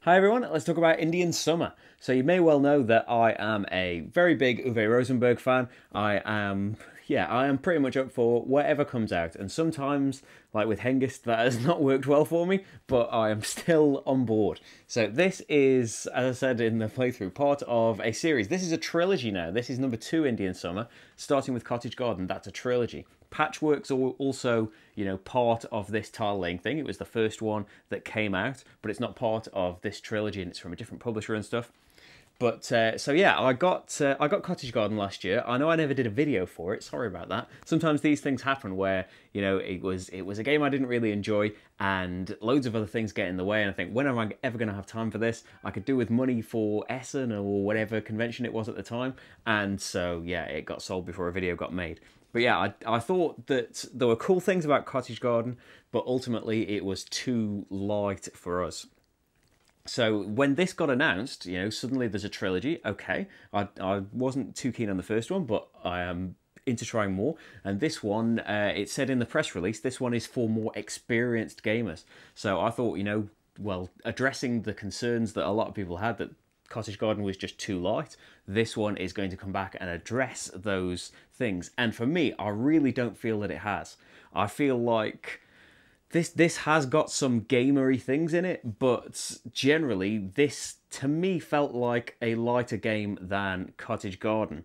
Hi everyone, let's talk about Indian Summer. So you may well know that I am a very big Uwe Rosenberg fan. I am pretty much up for whatever comes out. And sometimes, like with Hengist, that has not worked well for me, but I am still on board. So this is, as I said in the playthrough, part of a series. This is a trilogy now. This is number 2 Indian Summer, starting with Cottage Garden. That's a trilogy. Patchwork's also, part of this tile laying thing. It was the first one that came out, but it's not part of this trilogy, and it's from a different publisher and stuff. But so yeah, I got Cottage Garden last year. I know I never did a video for it. Sorry about that. Sometimes these things happen where it was a game I didn't really enjoy, and loads of other things get in the way. And I think, when am I ever going to have time for this? I could do with money for Essen or whatever convention it was at the time, and so yeah, it got sold before a video got made. But yeah, I thought that there were cool things about Cottage Garden, but ultimately it was too light for us. So when this got announced, suddenly there's a trilogy. Okay, I wasn't too keen on the first one, but I am into trying more. And this one, it said in the press release, this one is for more experienced gamers. So I thought, addressing the concerns that a lot of people had that Cottage Garden was just too light, this one is going to come back and address those things. And for me, I really don't feel that it has. I feel like this has got some gamery things in it, but generally this to me felt like a lighter game than Cottage Garden.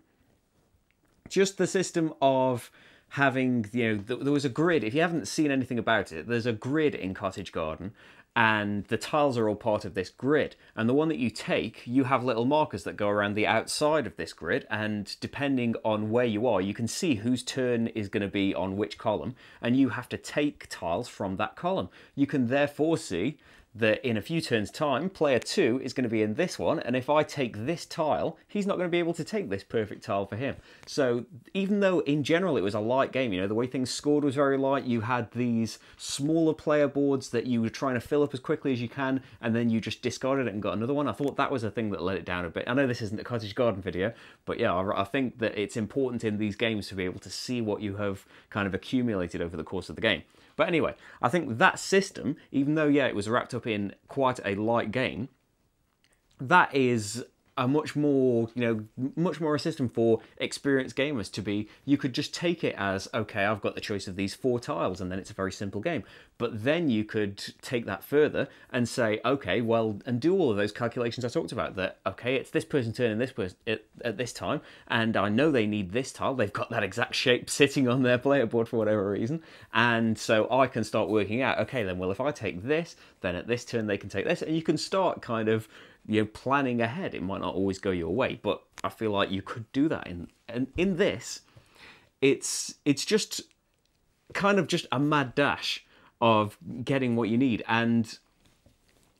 Just the system of having, there was a grid. If you haven't seen anything about it, there's a grid in Cottage Garden, and the tiles are all part of this grid. And the one that you take, you have little markers that go around the outside of this grid, and depending on where you are, you can see whose turn is going to be on which column, and you have to take tiles from that column. You can therefore see that in a few turns' time, player 2 is going to be in this one, and if I take this tile, he's not going to be able to take this perfect tile for him. So even though in general it was a light game, the way things scored was very light, you had these smaller player boards that you were trying to fill up as quickly as you can, and then you just discarded it and got another one. I thought that was the thing that let it down a bit. I know this isn't a Cottage Garden video, but yeah, I think that it's important in these games to be able to see what you have kind of accumulated over the course of the game. But anyway, I think that system, even though, yeah, it was wrapped up in quite a light game, that is a much more a system for experienced gamers to be. You could just take it as, okay, I've got the choice of these 4 tiles, and then it's a very simple game. But then you could take that further and say, okay, well, and do all of those calculations I talked about, that, okay, it's this person's turn and this person at this time, and I know they need this tile. They've got that exact shape sitting on their player board for whatever reason. And so I can start working out, okay, then, well, if I take this, then at this turn they can take this. And you can start kind of planning ahead. It might not always go your way, but I feel like you could do that. In this, it's just kind of just a mad dash of getting what you need, and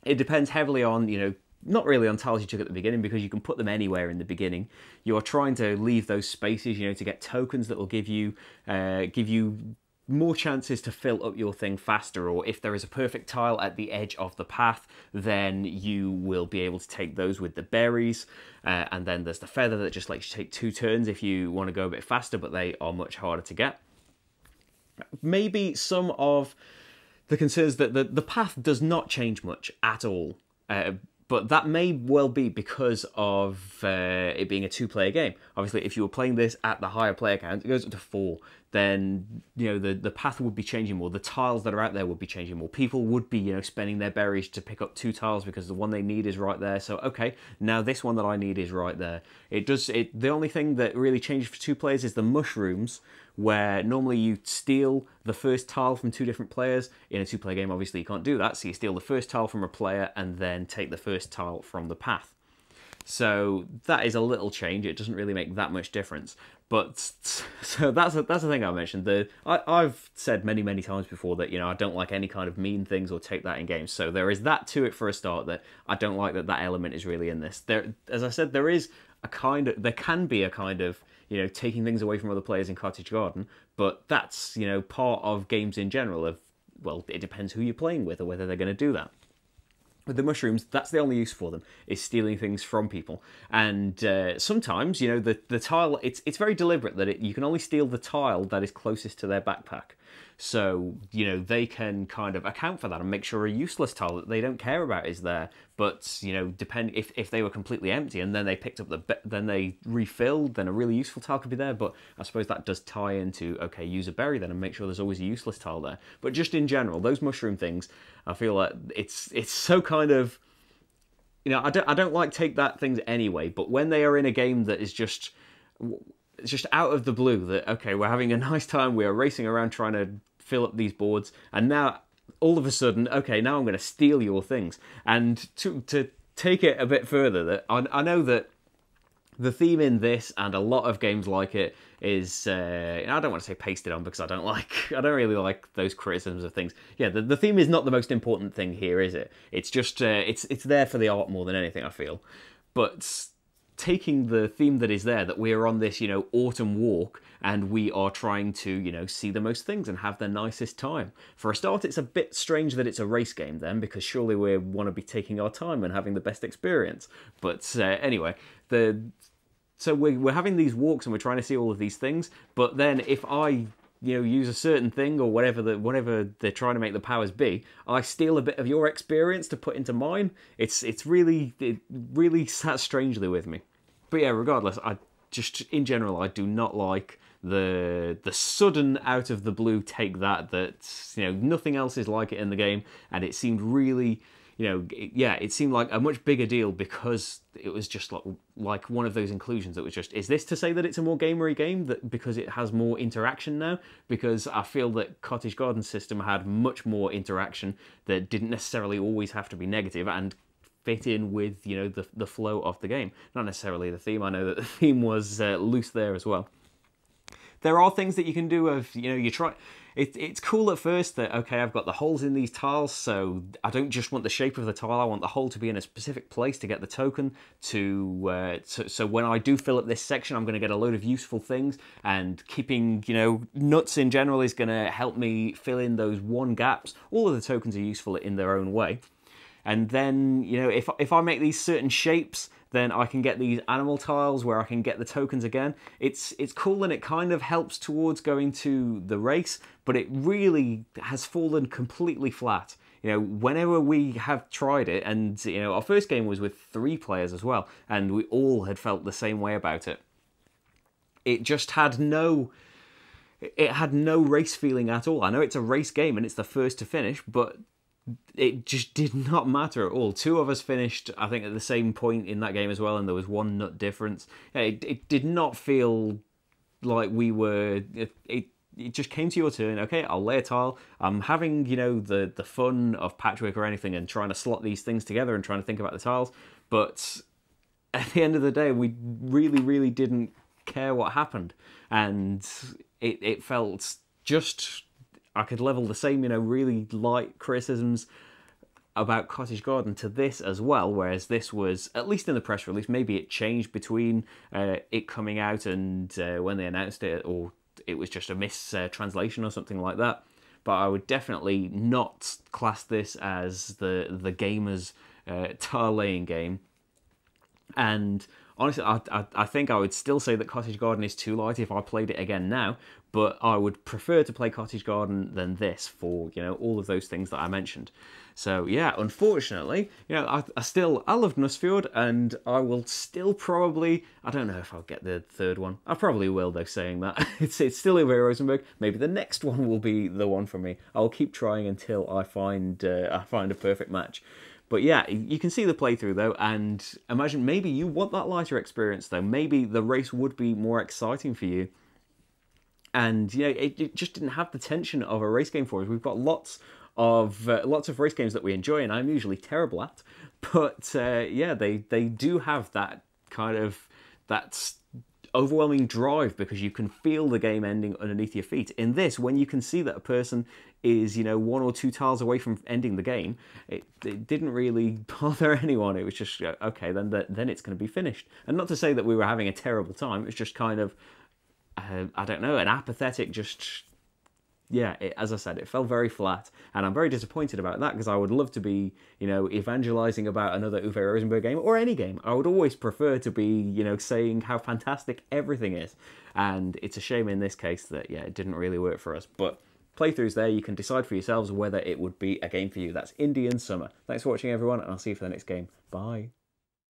it depends heavily on, not really on tiles you took at the beginning, because you can put them anywhere in the beginning. You're trying to leave those spaces, to get tokens that will give you more chances to fill up your thing faster, or if there is a perfect tile at the edge of the path, then you will be able to take those with the berries. And then there's the feather that just lets you take 2 turns if you want to go a bit faster, but they are much harder to get. Maybe some of the concerns that the path does not change much at all, but that may well be because of it being a 2-player game. Obviously, if you were playing this at the higher player count, it goes up to 4, then the path would be changing more. The tiles that are out there would be changing more. People would be spending their berries to pick up 2 tiles because the one they need is right there. So okay, now this one that I need is right there. The only thing that really changes for 2 players is the mushrooms, where normally you steal the first tile from 2 different players. In a 2-player game, obviously you can't do that, so you steal the first tile from a player and then take the first tile from the path. So that is a little change. It doesn't really make that much difference. But so that's the thing I mentioned. I've said many times before that I don't like any kind of mean things or take that in games. So there is that to it for a start, that I don't like that element is really in this. As I said, there can be a kind of taking things away from other players in Cottage Garden, but that's part of games in general. Well, it depends who you're playing with or whether they're going to do that. With the mushrooms, that's the only use for them, is stealing things from people. And sometimes, the tile, it's very deliberate that you can only steal the tile that is closest to their backpack. So, you know, they can kind of account for that and make sure a useless tile that they don't care about is there. But, you know, if they were completely empty and then they picked up then they refilled, then a really useful tile could be there. But I suppose that does tie into, okay, use a berry then and make sure there's always a useless tile there. But just in general, those mushroom things, I feel like it's so kind of, you know, I don't like take that things anyway, but when they are in a game that is just out of the blue, that, okay, we're having a nice time, we are racing around trying to fill up these boards, and now all of a sudden, okay, now I'm going to steal your things. And to take it a bit further, that I know that the theme in this and a lot of games like it is, I don't want to say pasted on because I don't really like those criticisms of things. Yeah, the theme is not the most important thing here, is it? It's just, it's there for the art more than anything, I feel. But taking the theme that is there, that we are on this, you know, autumn walk, and we are trying to, you know, see the most things and have the nicest time. For a start, it's a bit strange that it's a race game then, because surely we want to be taking our time and having the best experience. But anyway, so we're having these walks and we're trying to see all of these things, but then if I, you know, use a certain thing or whatever they're trying to make the powers be, I steal a bit of your experience to put into mine. It really sat strangely with me. But yeah, regardless, in general, I do not like the sudden out of the blue take that you know, nothing else is like it in the game, and it seemed really, you know, it seemed like a much bigger deal because it was just like one of those inclusions that was just, is this to say that it's a more gamery game that because it has more interaction now? Because I feel that Cottage Garden system had much more interaction that didn't necessarily always have to be negative and fit in with, you know, the flow of the game. Not necessarily the theme. I know that the theme was loose there as well. There are things that you can do of, you know, you try... It's cool at first that, okay, I've got the holes in these tiles, so I don't just want the shape of the tile, I want the hole to be in a specific place to get the token, so when I do fill up this section, I'm going to get a load of useful things, and keeping, you know, nuts in general is going to help me fill in those one gaps. All of the tokens are useful in their own way. And then, you know, if I make these certain shapes, then I can get these animal tiles where I can get the tokens again. It's cool, and it kind of helps towards going to the race, but it really has fallen completely flat. You know, whenever we have tried it, and, you know, our first game was with 3 players as well, and we all had felt the same way about it. It just had no... It had no race feeling at all. I know it's a race game and it's the first to finish, but it just did not matter at all. 2 of us finished, I think, at the same point in that game as well, and there was 1 nut difference. It did not feel like we were... It just came to your turn. Okay, I'll lay a tile. I'm having, you know, the fun of patchwork or anything and trying to slot these things together and trying to think about the tiles. But at the end of the day, we really, really didn't care what happened. And it felt just... I could level the same, you know, really light criticisms about Cottage Garden to this as well, whereas this was, at least in the press release, maybe it changed between it coming out and when they announced it, or it was just a mistranslation or something like that. But I would definitely not class this as the gamer's tile laying game. And honestly, I think I would still say that Cottage Garden is too light if I played it again now, but I would prefer to play Cottage Garden than this for, you know, all of those things that I mentioned. So yeah, unfortunately, you know, I love Nussfjord, and I will still probably, I don't know if I'll get the 3rd one. I probably will, though, saying that. it's still Uwe Rosenberg. Maybe the next one will be the one for me. I'll keep trying until I find a perfect match. But yeah, you can see the playthrough though, and imagine maybe you want that lighter experience though. Maybe the race would be more exciting for you. And you know, it just didn't have the tension of a race game for us. We've got lots of race games that we enjoy, and I'm usually terrible at. But yeah, they do have that kind of overwhelming drive, because you can feel the game ending underneath your feet. In this, when you can see that a person is, you know, 1 or 2 tiles away from ending the game, it didn't really bother anyone. It was just, okay, then it's going to be finished. And not to say that we were having a terrible time, it was just kind of, I don't know, an apathetic, just... Yeah, as I said, it fell very flat, and I'm very disappointed about that, because I would love to be, you know, evangelizing about another Uwe Rosenberg game, or any game. I would always prefer to be, you know, saying how fantastic everything is, and it's a shame in this case that, yeah, it didn't really work for us. But playthroughs there. You can decide for yourselves whether it would be a game for you. That's Indian Summer. Thanks for watching, everyone, and I'll see you for the next game. Bye.